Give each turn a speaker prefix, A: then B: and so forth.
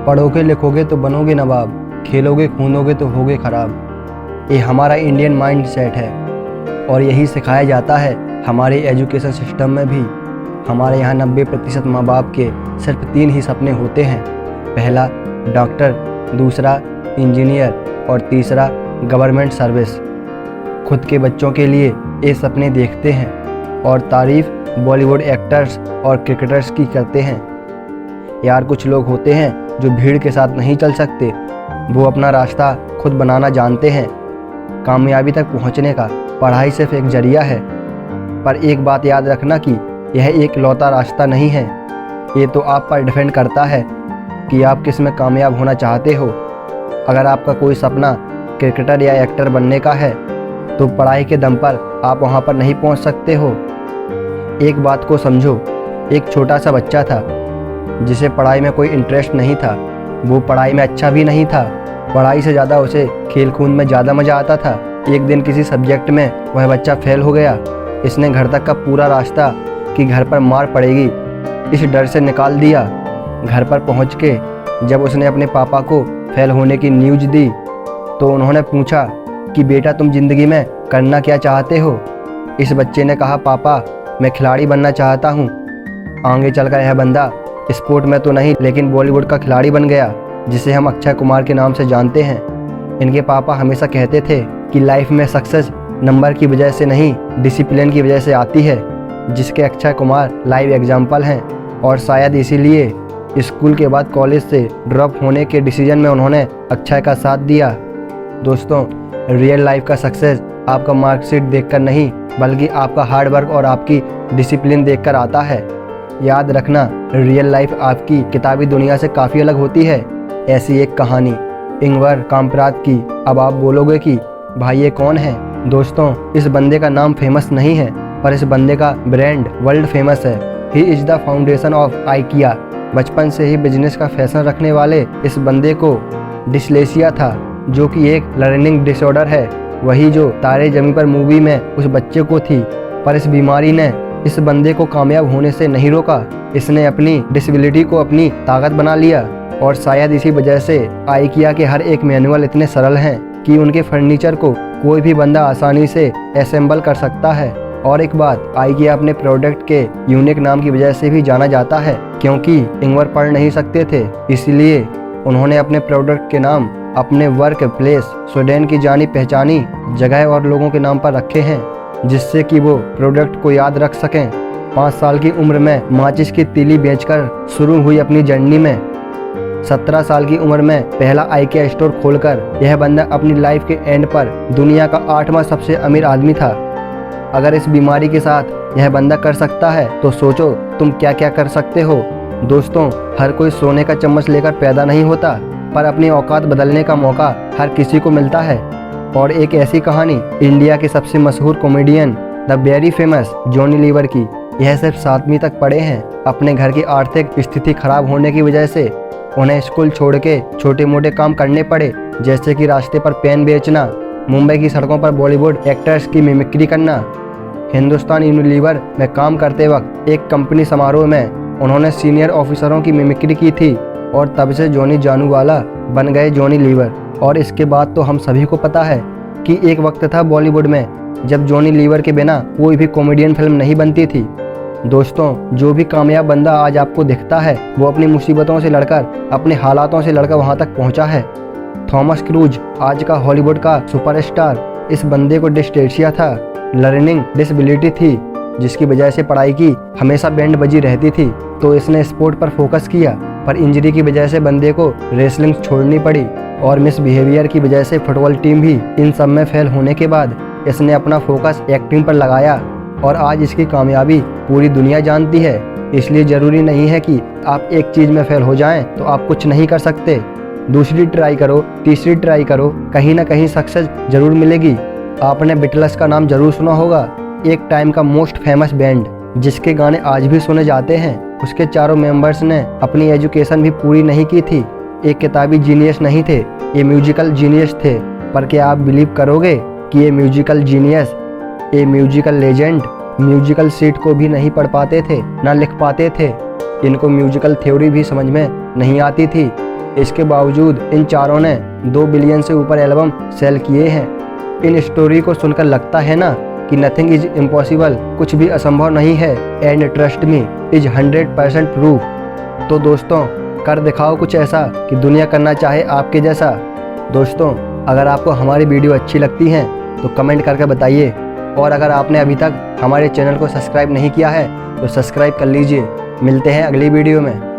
A: पढ़ोगे लिखोगे तो बनोगे नवाब, खेलोगे कूदोगे तो होगे खराब। ये हमारा इंडियन माइंड सेट है और यही सिखाया जाता है हमारे एजुकेशन सिस्टम में भी। हमारे यहाँ 90% माँ बाप के सिर्फ 3 ही सपने होते हैं। पहला डॉक्टर, दूसरा इंजीनियर और तीसरा गवर्नमेंट सर्विस। खुद के बच्चों के लिए ये सपने देखते हैं और तारीफ़ बॉलीवुड एक्टर्स और क्रिकेटर्स की करते हैं। यार कुछ लोग होते हैं जो भीड़ के साथ नहीं चल सकते, वो अपना रास्ता खुद बनाना जानते हैं। कामयाबी तक पहुंचने का पढ़ाई सिर्फ एक जरिया है, पर एक बात याद रखना कि यह एक लौता रास्ता नहीं है। ये तो आप पर डिपेंड करता है कि आप किस में कामयाब होना चाहते हो। अगर आपका कोई सपना क्रिकेटर या एक्टर बनने का है तो पढ़ाई के दम पर आप वहाँ पर नहीं पहुँच सकते हो। एक बात को समझो, एक छोटा सा बच्चा था जिसे पढ़ाई में कोई इंटरेस्ट नहीं था। वो पढ़ाई में अच्छा भी नहीं था, पढ़ाई से ज़्यादा उसे खेल कूद में ज़्यादा मज़ा आता था। एक दिन किसी सब्जेक्ट में वह बच्चा फेल हो गया। इसने घर तक का पूरा रास्ता कि घर पर मार पड़ेगी इस डर से निकाल दिया। घर पर पहुंच के जब उसने अपने पापा को फेल होने की न्यूज़ दी तो उन्होंने पूछा कि बेटा तुम ज़िंदगी में करना क्या चाहते हो। इस बच्चे ने कहा पापा मैं खिलाड़ी बनना चाहता हूँ। आगे चलकर यह बंदा स्पोर्ट में तो नहीं लेकिन बॉलीवुड का खिलाड़ी बन गया, जिसे हम अक्षय कुमार के नाम से जानते हैं। इनके पापा हमेशा कहते थे कि लाइफ में सक्सेस नंबर की वजह से नहीं डिसिप्लिन की वजह से आती है, जिसके अक्षय कुमार लाइव एग्जाम्पल हैं। और शायद इसीलिए स्कूल के बाद कॉलेज से ड्रॉप होने के डिसीजन में उन्होंने अक्षय का साथ दिया। दोस्तों, रियल लाइफ का सक्सेस आपका मार्कशीट देखकर नहीं बल्कि आपका हार्ड वर्क और आपकी डिसिप्लिन देखकर आता है। याद रखना, रियल लाइफ आपकी किताबी दुनिया से काफ़ी अलग होती है। ऐसी एक कहानी इंगवर कामप्रात की। अब आप बोलोगे कि भाई ये कौन है? दोस्तों, इस बंदे का नाम फेमस नहीं है पर इस बंदे का ब्रांड वर्ल्ड फेमस है। He is the foundation of IKEA. बचपन से ही बिजनेस का फैशन रखने वाले इस बंदे को डिस्लेक्सिया था, जो कि एक लर्निंग डिसऑर्डर है। वही जो तारे ज़मीन पर मूवी में उस बच्चे को थी, पर इस बीमारी ने इस बंदे को कामयाब होने से नहीं रोका। इसने अपनी डिसेबिलिटी को अपनी ताकत बना लिया और शायद इसी वजह से आइकिया के हर एक मैनुअल इतने सरल हैं कि उनके फर्नीचर को कोई भी बंदा आसानी से असेंबल कर सकता है। और एक बात, आइकिया अपने प्रोडक्ट के यूनिक नाम की वजह से भी जाना जाता है, क्योंकि इंगवर पढ़ नहीं सकते थे, इसलिए उन्होंने अपने प्रोडक्ट के नाम अपने वर्क प्लेस, स्वीडन की जानी पहचानी जगह और लोगों के नाम पर रखे हैं, जिससे कि वो प्रोडक्ट को याद रख सकें। 5 साल की उम्र में माचिस की तीली बेचकर शुरू हुई अपनी जर्नी में 17 साल की उम्र में पहला आइकिया स्टोर खोलकर यह बंदा अपनी लाइफ के एंड पर दुनिया का 8वां सबसे अमीर आदमी था। अगर इस बीमारी के साथ यह बंदा कर सकता है तो सोचो तुम क्या क्या कर सकते हो। दोस्तों, हर कोई सोने का चम्मच लेकर पैदा नहीं होता, पर अपनी औकात बदलने का मौका हर किसी को मिलता है। और एक ऐसी कहानी इंडिया के सबसे मशहूर comedian the very famous Johnny Lever की। यह सिर्फ 7वीं तक पढ़े हैं। अपने घर की आर्थिक स्थिति खराब होने की वजह से उन्हें स्कूल छोड़ के छोटे मोटे काम करने पड़े, जैसे कि रास्ते पर पेन बेचना, मुंबई की सड़कों पर बॉलीवुड एक्टर्स की मिमिक्री करना। हिंदुस्तान यूनिलीवर में काम करते वक्त एक कंपनी समारोह में उन्होंने सीनियर ऑफिसरों की मिमिक्री की थी और तब से जॉनी जानू वाला बन गए जॉनी लीवर। और इसके बाद तो हम सभी को पता है कि एक वक्त था बॉलीवुड में जब जॉनी लीवर के बिना कोई भी कॉमेडियन फिल्म नहीं बनती थी। दोस्तों, जो भी कामयाब बंदा आज आपको दिखता है वो अपनी मुसीबतों से लड़कर, अपने हालातों से लड़कर वहाँ तक पहुँचा है। थॉमस क्रूज आज का हॉलीवुड का सुपरस्टार। इस बंदे को डिस्लेक्सिया था, लर्निंग डिसेबिलिटी थी, जिसकी वजह से पढ़ाई की हमेशा बैंड बजी रहती थी। तो इसने स्पोर्ट पर फोकस किया, पर इंजरी की वजह से बंदे को रेसलिंग छोड़नी पड़ी और मिसबिहेवियर की वजह से फुटबॉल टीम भी। इन सब में फेल होने के बाद इसने अपना फोकस एक्टिंग पर लगाया और आज इसकी कामयाबी पूरी दुनिया जानती है। इसलिए ज़रूरी नहीं है कि आप एक चीज़ में फेल हो जाएं तो आप कुछ नहीं कर सकते। दूसरी ट्राई करो, तीसरी ट्राई करो, कहीं ना कहीं सक्सेस ज़रूर मिलेगी। आपने बिटल्स का नाम ज़रूर सुना होगा, एक टाइम का मोस्ट फेमस बैंड जिसके गाने आज भी सुने जाते हैं। उसके चारों मेंबर्स ने अपनी एजुकेशन भी पूरी नहीं की थी। एक किताबी जीनियस नहीं थे, ये म्यूजिकल जीनियस थे। पर क्या आप बिलीव करोगे कि ये म्यूजिकल जीनियस, ये म्यूजिकल लेजेंड म्यूजिकल सीट को भी नहीं पढ़ पाते थे, ना लिख पाते थे। इनको म्यूजिकल थ्योरी भी समझ में नहीं आती थी। इसके बावजूद इन चारों ने 2 बिलियन से ऊपर एल्बम सेल किए हैं। इन स्टोरी को सुनकर लगता है ना कि नथिंग इज इम्पॉसिबल, कुछ भी असंभव नहीं है। And trust me is 100% proof. तो दोस्तों, कर दिखाओ कुछ ऐसा कि दुनिया करना चाहे आपके जैसा। दोस्तों, अगर आपको हमारी वीडियो अच्छी लगती हैं तो कमेंट करके बताइए, और अगर आपने अभी तक हमारे चैनल को सब्सक्राइब नहीं किया है तो सब्सक्राइब कर लीजिए। मिलते हैं अगली वीडियो में।